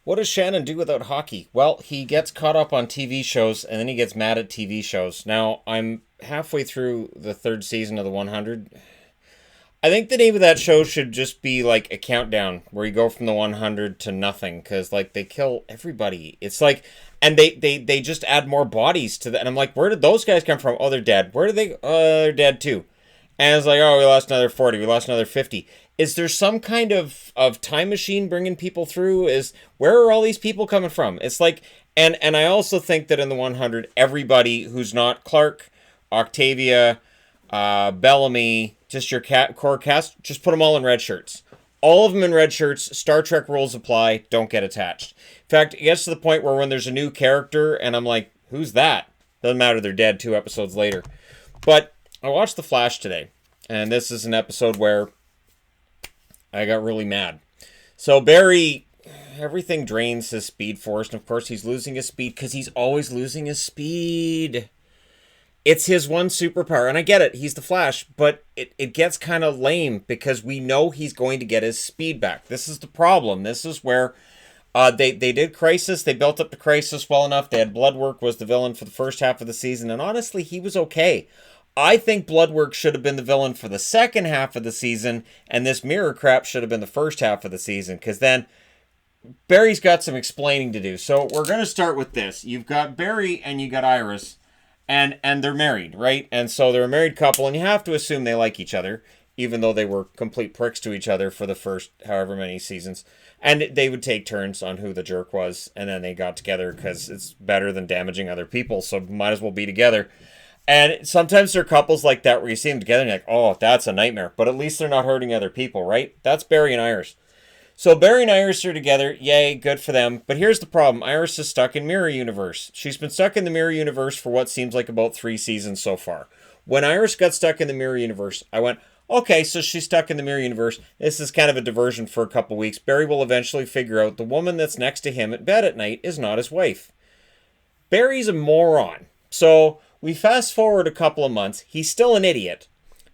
What does Shannon do without hockey? Well, he gets caught up on TV shows and then he gets mad at TV shows. Now, I'm halfway through the third season of the 100. I think the name of that show should just be like a countdown where you go from the 100 to nothing because like they kill everybody. It's like, and they just add more bodies to that. And I'm like, where did those guys come from? Oh, they're dead. Where did they? Oh, they're dead too. And it's like, oh, we lost another 40. We lost another 50. Is there some kind of time machine bringing people through? Is where are all these people coming from? It's like, and I also think that in the 100, everybody who's not Clark, Octavia, Bellamy, just your core cast, just put them all in red shirts. All of them in red shirts. Star Trek rules apply. Don't get attached. In fact, it gets to the point where when there's a new character and I'm like, who's that? Doesn't matter. They're dead 2 episodes later. But I watched The Flash today, and this is an episode where I got really mad. So Barry, everything drains his speed force, and of course he's losing his speed because he's always losing his speed. It's his one superpower, and I get it, he's the Flash, but it gets kind of lame because we know he's going to get his speed back. This is the problem. This is where they did Crisis. They built up the Crisis well enough. They had Bloodwork was the villain for the first half of the season, and honestly, he was okay. I think Bloodwork should have been the villain for the second half of the season, and this mirror crap should have been the first half of the season, because then Barry's got some explaining to do. So we're going to start with this. You've got Barry and you got Iris, and they're married, right? And so they're a married couple, and you have to assume they like each other, even though they were complete pricks to each other for the first however many seasons. And they would take turns on who the jerk was, and then they got together because it's better than damaging other people, so might as well be together. And sometimes there are couples like that where you see them together and you're like, oh, that's a nightmare. But at least they're not hurting other people, right? That's Barry and Iris. So Barry and Iris are together. Yay, good for them. But here's the problem. Iris is stuck in Mirror Universe. She's been stuck in the Mirror Universe for what seems like about 3 seasons so far. When Iris got stuck in the Mirror Universe, I went, okay, so she's stuck in the Mirror Universe. This is kind of a diversion for a couple weeks. Barry will eventually figure out the woman that's next to him at bed at night is not his wife. Barry's a moron. So we fast forward a couple of months. He's still an idiot.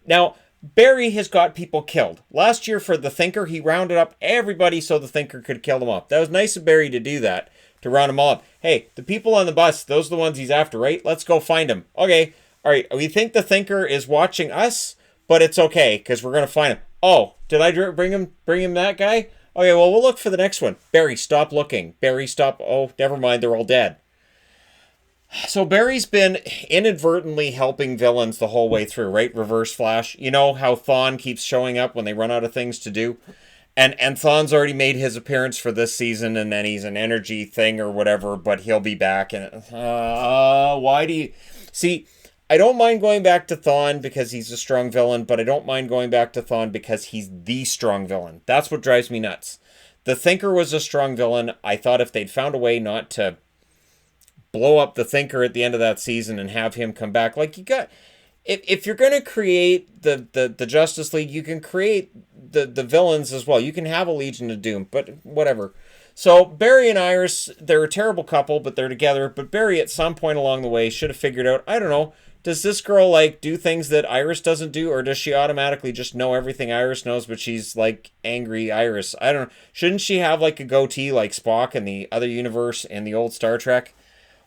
Now, Barry has got people killed. Last year for the Thinker, he rounded up everybody so the Thinker could kill them off. That was nice of Barry to do that, to round them all up. Hey, the people on the bus, those are the ones he's after, right? Let's go find them. Okay, all right, we think the Thinker is watching us, but it's okay, because we're going to find him. Oh, did I bring him that guy? Okay, well, we'll look for the next one. Barry, stop looking. Barry, stop. Oh, never mind, they're all dead. So Barry's been inadvertently helping villains the whole way through, right? Reverse Flash. You know how Thawne keeps showing up when they run out of things to do? And Thawne's already made his appearance for this season, and then he's an energy thing or whatever, but he'll be back. And why do you... See, I don't mind going back to Thawne because he's a strong villain, but I don't mind going back to Thawne because he's the strong villain. That's what drives me nuts. The Thinker was a strong villain. I thought if they'd found a way not to blow up the Thinker at the end of that season and have him come back. Like, you got... If you're going to create the Justice League, you can create the villains as well. You can have a Legion of Doom, but whatever. So Barry and Iris, they're a terrible couple, but they're together. But Barry, at some point along the way, should have figured out, I don't know, does this girl, like, do things that Iris doesn't do? Or does she automatically just know everything Iris knows, but she's, like, angry Iris? I don't know. Shouldn't she have, like, a goatee like Spock in the other universe in the old Star Trek?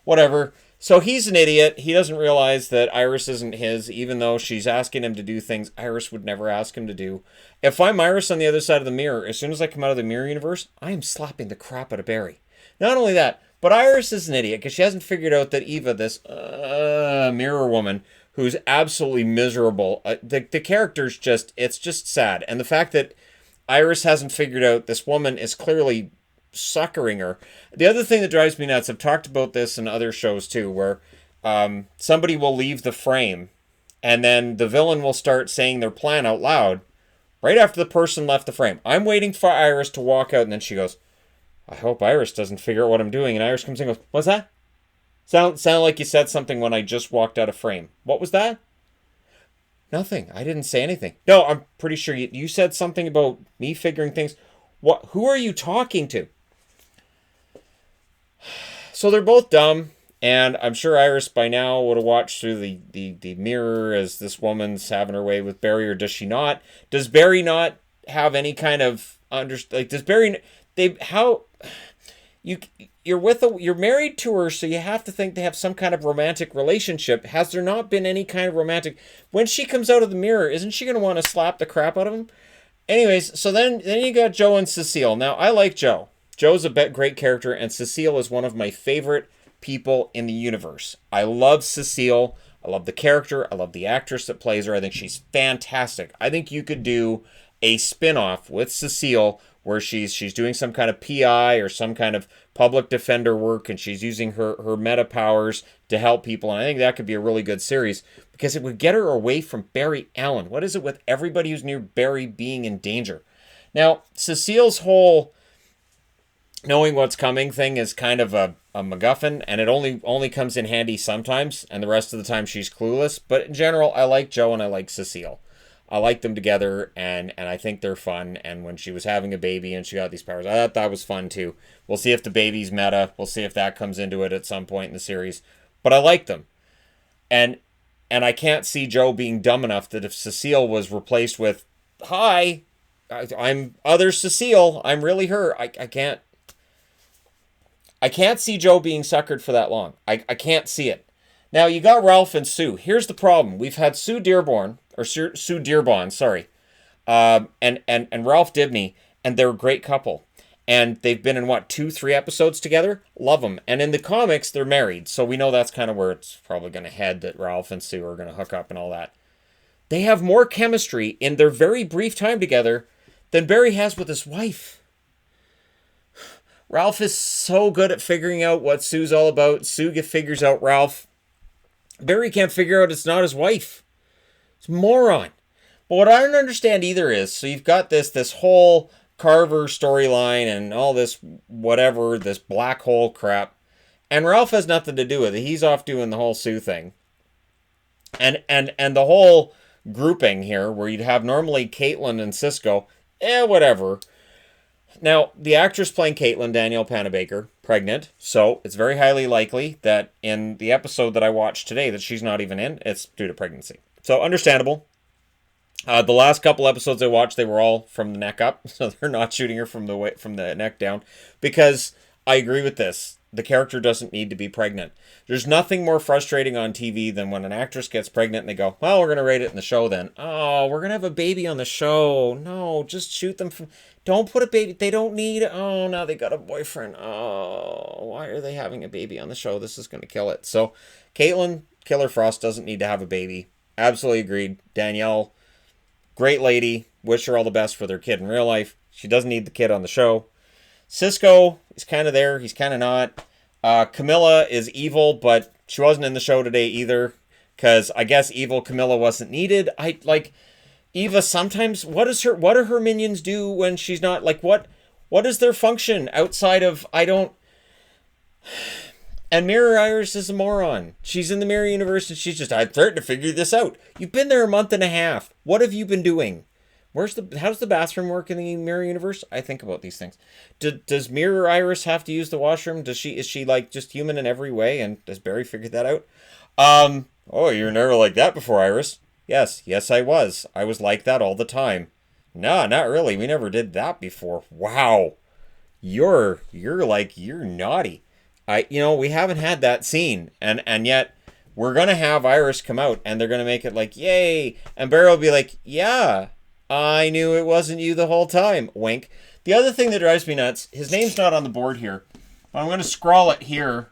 Whatever. So he's an idiot. He doesn't realize that Iris isn't his, even though she's asking him to do things Iris would never ask him to do. If I'm Iris on the other side of the mirror, as soon as I come out of the mirror universe, I am slapping the crap out of Barry. Not only that, but Iris is an idiot because she hasn't figured out that Eva, this mirror woman, who's absolutely miserable, the character's just, it's just sad. And the fact that Iris hasn't figured out this woman is clearly suckering her. The other thing that drives me nuts, I've talked about this in other shows too, where somebody will leave the frame and then the villain will start saying their plan out loud right after the person left the frame. I'm waiting for Iris to walk out and then she goes, I hope Iris doesn't figure out what I'm doing. And Iris comes in and goes, what's that? Sounded like you said something when I just walked out of frame. What was that? Nothing. I didn't say anything. No, I'm pretty sure you said something about me figuring things. What? Who are you talking to? So they're both dumb, and I'm sure Iris by now would have watched through the mirror as this woman's having her way with Barry, or does she not? Does Barry not have any kind of does Barry... you you're married to her, so you have to think they have some kind of romantic relationship. Has there not been any kind of romantic? When she comes out of the mirror, isn't she going to want to slap the crap out of him? Anyways, so then you got Joe and Cecile. Now I like Joe. Joe's a great character, and Cecile is one of my favorite people in the universe. I love Cecile. I love the character. I love the actress that plays her. I think she's fantastic. I think you could do a spin-off with Cecile where she's doing some kind of PI or some kind of public defender work, and she's using her meta powers to help people. And I think that could be a really good series because it would get her away from Barry Allen. What is it with everybody who's near Barry being in danger? Now, Cecile's whole knowing what's coming thing is kind of a MacGuffin, and it only comes in handy sometimes, and the rest of the time she's clueless. But in general, I like Joe and I like Cecile. I like them together, and I think they're fun. And when she was having a baby and she got these powers, I thought that was fun too. We'll see if the baby's meta. We'll see if that comes into it at some point in the series. But I like them. And I can't see Joe being dumb enough that if Cecile was replaced with, hi, I'm other Cecile, I'm really her. I can't see Joe being suckered for that long. I can't see it. Now, you got Ralph and Sue. Here's the problem. We've had Sue Dearborn, or Sue Dearborn, sorry, and Ralph Dibny, and they're a great couple. And they've been in, 2-3 episodes together? Love them. And in the comics, they're married. So we know that's kind of where it's probably going to head, that Ralph and Sue are going to hook up and all that. They have more chemistry in their very brief time together than Barry has with his wife. Ralph is so good at figuring out what Sue's all about. Sue figures out Ralph. Barry can't figure out it's not his wife. It's a moron. But what I don't understand either is, so you've got this whole Carver storyline and all this whatever, this black hole crap. And Ralph has nothing to do with it. He's off doing the whole Sue thing. And the whole grouping here, where you'd have normally Caitlin and Cisco, whatever. Now, the actress playing Caitlin, Danielle Panabaker, pregnant, so it's very highly likely that in the episode that I watched today that she's not even in, it's due to pregnancy. So, understandable. The last couple episodes I watched, they were all from the neck up, so they're not shooting her from the neck down, because I agree with this. The character doesn't need to be pregnant. There's nothing more frustrating on TV than when an actress gets pregnant and they go, well, we're going to rate it in the show then. Oh, we're going to have a baby on the show. No, just shoot them from... Don't put a baby... They don't need... Oh, now they got a boyfriend. Oh, why are they having a baby on the show? This is going to kill it. So, Caitlin Killer Frost doesn't need to have a baby. Absolutely agreed. Danielle, great lady. Wish her all the best for their kid in real life. She doesn't need the kid on the show. Cisco is kind of there. He's kind of not. Camilla is evil, but she wasn't in the show today either, because I guess evil Camilla wasn't needed. I like Eva sometimes. What do her minions do when she's not, like, what is their function outside of, I don't... And Mirror Iris is a moron. She's in the Mirror Universe and she's just, I'm starting to figure this out. You've been there a month and a half. What have you been doing? How does the bathroom work in the Mirror Universe? I think about these things. Does Mirror Iris have to use the washroom? Is she like just human in every way? And does Barry figure that out? Oh, you were never like that before, Iris. Yes, I was. I was like that all the time. No, not really. We never did that before. Wow. You're naughty. We haven't had that scene. And yet we're going to have Iris come out and they're going to make it like, yay. And Barry will be like, yeah, I knew it wasn't you the whole time. Wink. The other thing that drives me nuts, his name's not on the board here, but I'm going to scrawl it here.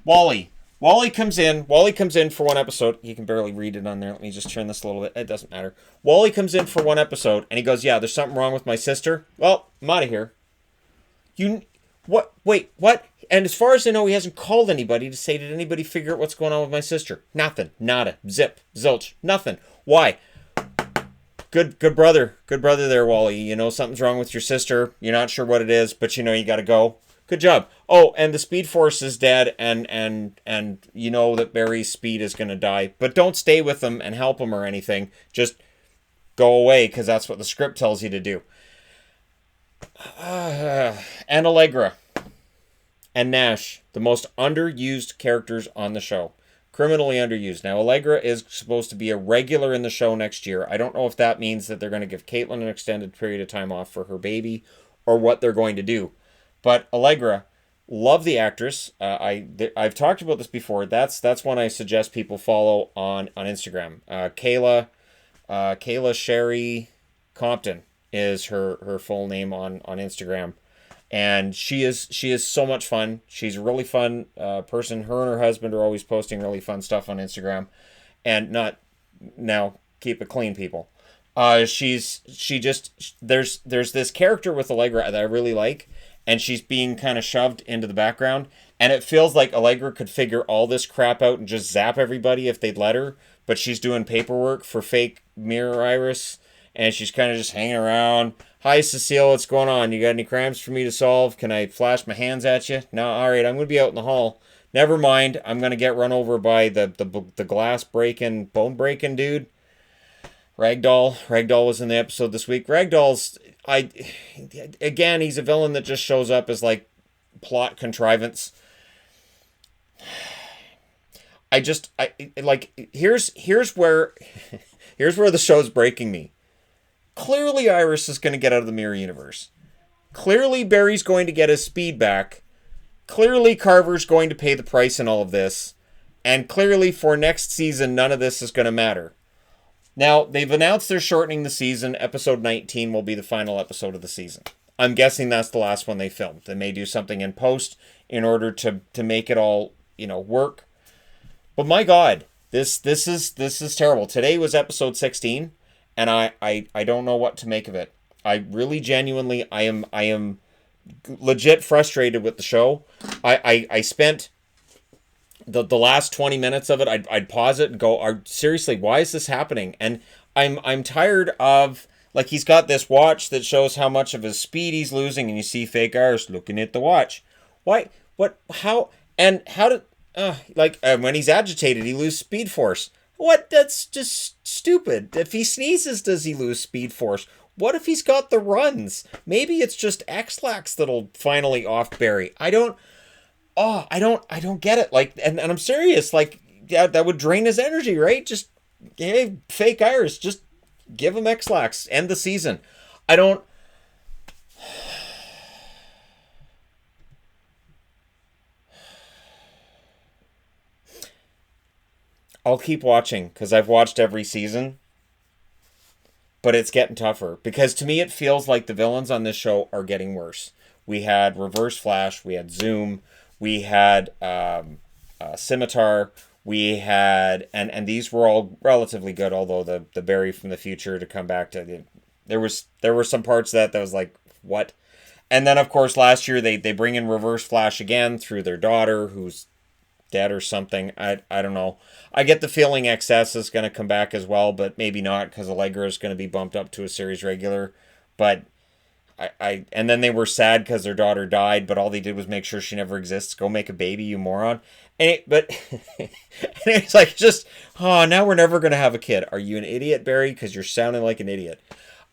Wally. Wally comes in for one episode. You can barely read it on there. Let me just turn this a little bit. It doesn't matter. Wally comes in for one episode, and he goes, yeah, there's something wrong with my sister. Well, I'm out of here. What? Wait, what? And as far as I know, he hasn't called anybody to say, did anybody figure out what's going on with my sister? Nothing. Nada. Zip. Zilch. Nothing. Why? Good brother. Good brother there, Wally. You know something's wrong with your sister. You're not sure what it is, but you know you got to go. Good job. Oh, and the Speed Force is dead, and you know that Barry's speed is going to die. But don't stay with him and help him or anything. Just go away, because that's what the script tells you to do. And Allegra. And Nash, the most underused characters on the show. Criminally underused. Now, Allegra is supposed to be a regular in the show next year. I don't know if that means that they're going to give Caitlin an extended period of time off for her baby, or what they're going to do. But Allegra, love the actress. I've talked about this before. That's one I suggest people follow on Instagram. Kayla Sherry Compton is her full name on Instagram, and she is so much fun. She's a really fun person. Her and her husband are always posting really fun stuff on Instagram, and not now keep it clean, people. There's this character with Allegra that I really like, and she's being kind of shoved into the background, and it feels like Allegra could figure all this crap out and just zap everybody if they'd let her, but she's doing paperwork for fake Mirror Iris, and she's kind of just hanging around. Hi, Cecile, what's going on? You got any crimes for me to solve? Can I flash my hands at you? No, all right, I'm going to be out in the hall. Never mind, I'm going to get run over by the glass breaking, bone breaking dude. Ragdoll was in the episode this week. Again, he's a villain that just shows up as like plot contrivance. Here's where the show's breaking me. Clearly Iris is going to get out of the mirror universe. Clearly Barry's going to get his speed back. Clearly Carver's going to pay the price in all of this. And clearly for next season, none of this is going to matter. Now, they've announced they're shortening the season. Episode 19 will be the final episode of the season. I'm guessing that's the last one they filmed. They may do something in post in order to make it all, work. But my God, this is terrible. Today was episode 16, and I don't know what to make of it. I really genuinely I am legit frustrated with the show. I spent the last 20 minutes of it, I'd pause it and go, seriously, why is this happening? And I'm tired of, like, he's got this watch that shows how much of his speed he's losing, and you see fake Iris looking at the watch. Why? What? How? And how did, when he's agitated, he loses speed force. What? That's just stupid. If he sneezes, does he lose speed force? What if he's got the runs? Maybe it's just X-Lax that'll finally off Barry. I don't get it. Like, and I'm serious. Like, yeah, that would drain his energy, right? Just, hey, fake Iris, just give him X-Lax. End the season. I'll keep watching because I've watched every season, but it's getting tougher because to me it feels like the villains on this show are getting worse. We had Reverse Flash, we had Zoom, we had Scimitar, we had and these were all relatively good. Although the Barry from the future to come back to there were some parts that was like what, and then of course last year they bring in Reverse Flash again through their daughter who's dead or something. I don't know. I get the feeling XS is going to come back as well, but maybe not because Allegra is going to be bumped up to a series regular. But and then they were sad because their daughter died, but all they did was make sure she never exists. Go make a baby, you moron. And it's like now we're never going to have a kid. Are you an idiot, Barry? Because you're sounding like an idiot.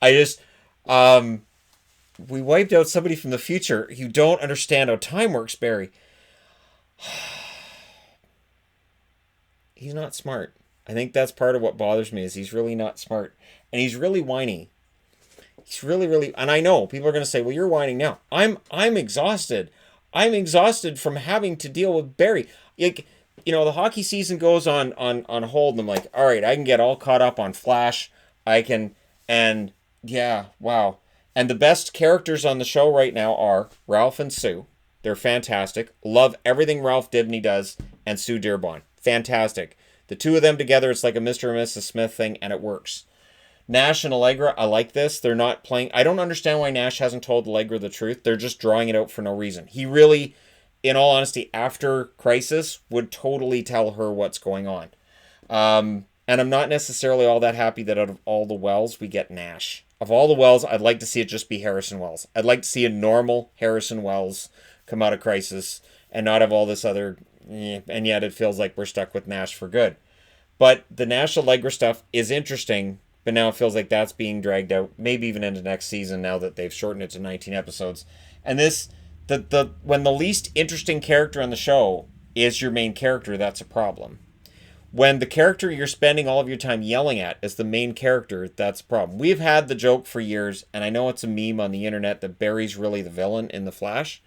We wiped out somebody from the future. You don't understand how time works, Barry. He's not smart. I think that's part of what bothers me is he's really not smart. And he's really whiny. He's really, really, and I know people are going to say, well, you're whining now. I'm exhausted. I'm exhausted from having to deal with Barry. Like, the hockey season goes on hold, and I'm like, all right, I can get all caught up on Flash. And yeah, wow. And the best characters on the show right now are Ralph and Sue. They're fantastic. Love everything Ralph Dibny does, and Sue Dearborn. Fantastic. The two of them together, it's like a Mr. and Mrs. Smith thing, and it works. Nash and Allegra, I like this. They're not playing. I don't understand why Nash hasn't told Allegra the truth. They're just drawing it out for no reason. He really, in all honesty, after Crisis, would totally tell her what's going on. And I'm not necessarily all that happy that out of all the Wells, we get Nash. Of all the Wells, I'd like to see it just be Harrison Wells. I'd like to see a normal Harrison Wells come out of Crisis and not have all this other... and yet it feels like we're stuck with Nash for good. But the Nash Allegra stuff is interesting, but now it feels like that's being dragged out, maybe even into next season now that they've shortened it to 19 episodes. And when the least interesting character on the show is your main character, that's a problem. When the character you're spending all of your time yelling at is the main character, that's a problem. We've had the joke for years, and I know it's a meme on the internet that Barry's really the villain in The Flash.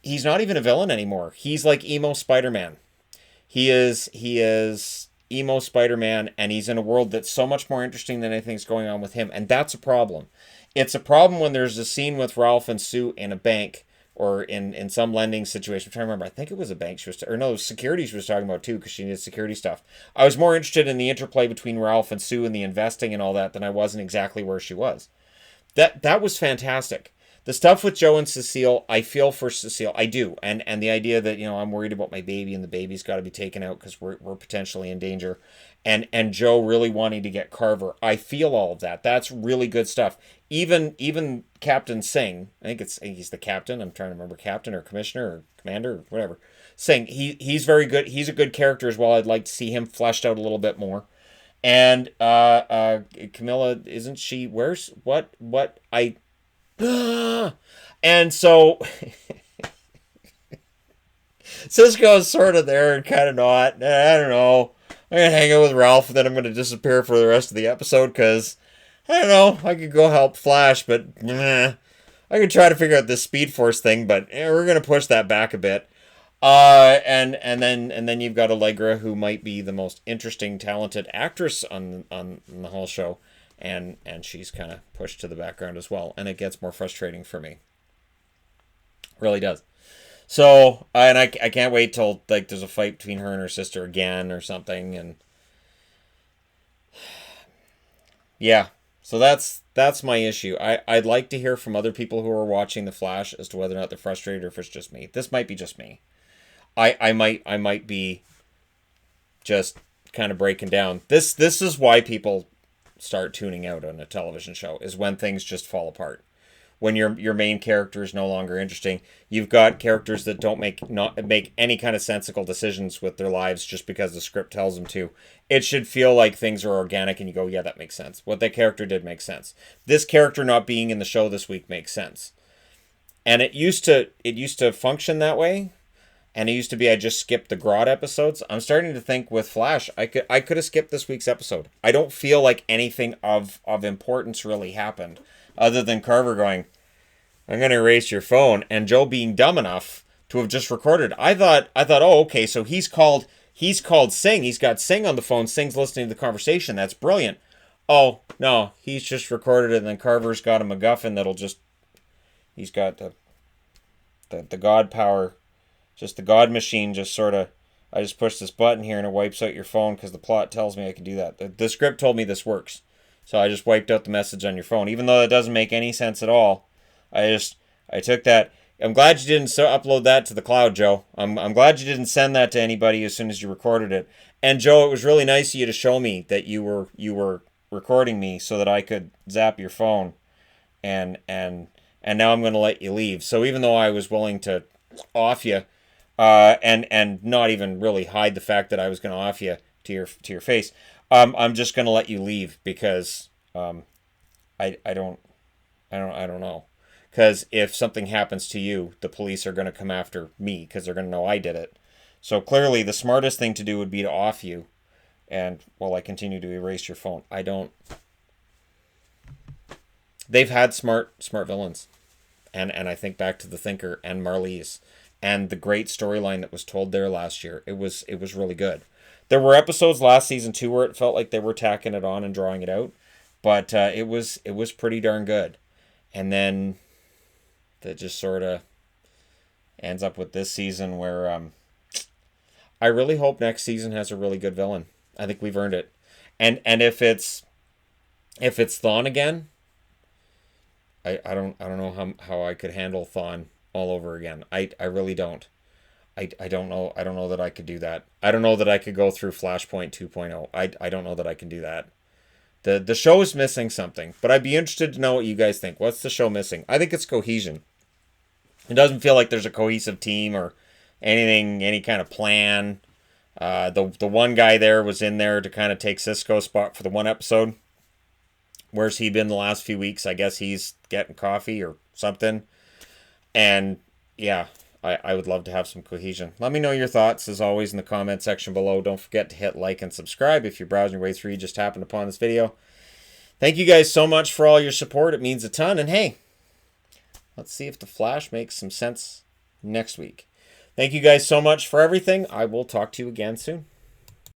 he's not even a villain anymore. He's like emo Spider-Man. He is emo Spider-Man, and he's in a world that's so much more interesting than anything's going on with him, and that's a problem. It's a problem when there's a scene with Ralph and Sue in a bank or in some lending situation. I'm trying to remember. I think it was a bank she was, or no, it was security she was talking about too, because she needed security stuff. I was more interested in the interplay between Ralph and Sue and the investing and all that than I wasn't exactly where she was. That was fantastic. The stuff with Joe and Cecile, I feel for Cecile. I do. And the idea that, I'm worried about my baby and the baby's got to be taken out because we're potentially in danger. And Joe really wanting to get Carver. I feel all of that. That's really good stuff. Even Captain Singh, I think he's the captain. I'm trying to remember, captain or commissioner or commander or whatever. Singh, he's very good. He's a good character as well. I'd like to see him fleshed out a little bit more. And Camilla, isn't she? Where's what I and so Cisco's sort of there and kind of not. I don't know. I'm gonna hang out with Ralph, and then I'm gonna disappear for the rest of the episode because I don't know. I could go help Flash, but I could try to figure out this Speed Force thing, but we're gonna push that back a bit. And then you've got Allegra, who might be the most interesting, talented actress on the whole show, and she's kind of pushed to the background as well, and it gets more frustrating for me. Really does. So, and I can't wait till like there's a fight between her and her sister again or something, and yeah. So that's my issue. I'd like to hear from other people who are watching The Flash as to whether or not they're frustrated or if it's just me. This might be just me. I might be just kind of breaking down. This is why people start tuning out on a television show, is when things just fall apart. When your main character is no longer interesting. You've got characters that don't make any kind of sensible decisions with their lives just because the script tells them to. It should feel like things are organic and you go, yeah, that makes sense. What that character did makes sense. This character not being in the show this week makes sense. And it used to function that way. And it used to be I just skipped the Grodd episodes. I'm starting to think with Flash, I could have skipped this week's episode. I don't feel like anything of importance really happened, other than Carver going, "I'm going to erase your phone," and Joe being dumb enough to have just recorded. I thought, oh, okay, so he's called Singh. He's got Singh on the phone. Singh's listening to the conversation. That's brilliant. Oh no, he's just recorded it, and then Carver's got a MacGuffin he's got the God power. Just the God machine, just sort of, I just push this button here and it wipes out your phone because the plot tells me I can do that. The script told me this works. So I just wiped out the message on your phone. Even though that doesn't make any sense at all. I took that. I'm glad you didn't upload that to the cloud, Joe. I'm glad you didn't send that to anybody as soon as you recorded it. And Joe, it was really nice of you to show me that you were recording me so that I could zap your phone. And now I'm going to let you leave. So even though I was willing to off you, and not even really hide the fact that I was going to off you to your face. I'm just going to let you leave because I don't know. Because if something happens to you, the police are going to come after me because they're going to know I did it. So clearly, the smartest thing to do would be to off you, and while I continue to erase your phone. They've had smart villains, and I think back to the Thinker and Marlies. And the great storyline that was told there last year, it was really good. There were episodes last season too where it felt like they were tacking it on and drawing it out, but it was pretty darn good. And then that just sort of ends up with this season where I really hope next season has a really good villain. I think we've earned it. And if it's Thawne again, I don't know how I could handle Thawne all over again. I really don't. I don't know. I don't know that I could do that. I don't know that I could go through Flashpoint 2.0. I don't know that I can do that. The show is missing something, but I'd be interested to know what you guys think. What's the show missing? I think it's cohesion. It doesn't feel like there's a cohesive team or anything, any kind of plan. The one guy there was in there to kind of take Cisco's spot for the one episode. Where's he been the last few weeks? I guess he's getting coffee or something. And yeah, I would love to have some cohesion. Let me know your thoughts, as always, in the comment section below. Don't forget to hit like and subscribe if you're browsing your way through, you just happened upon this video. Thank you guys so much for all your support. It means a ton. And hey, let's see if The Flash makes some sense next week. Thank you guys so much for everything. I will talk to you again soon.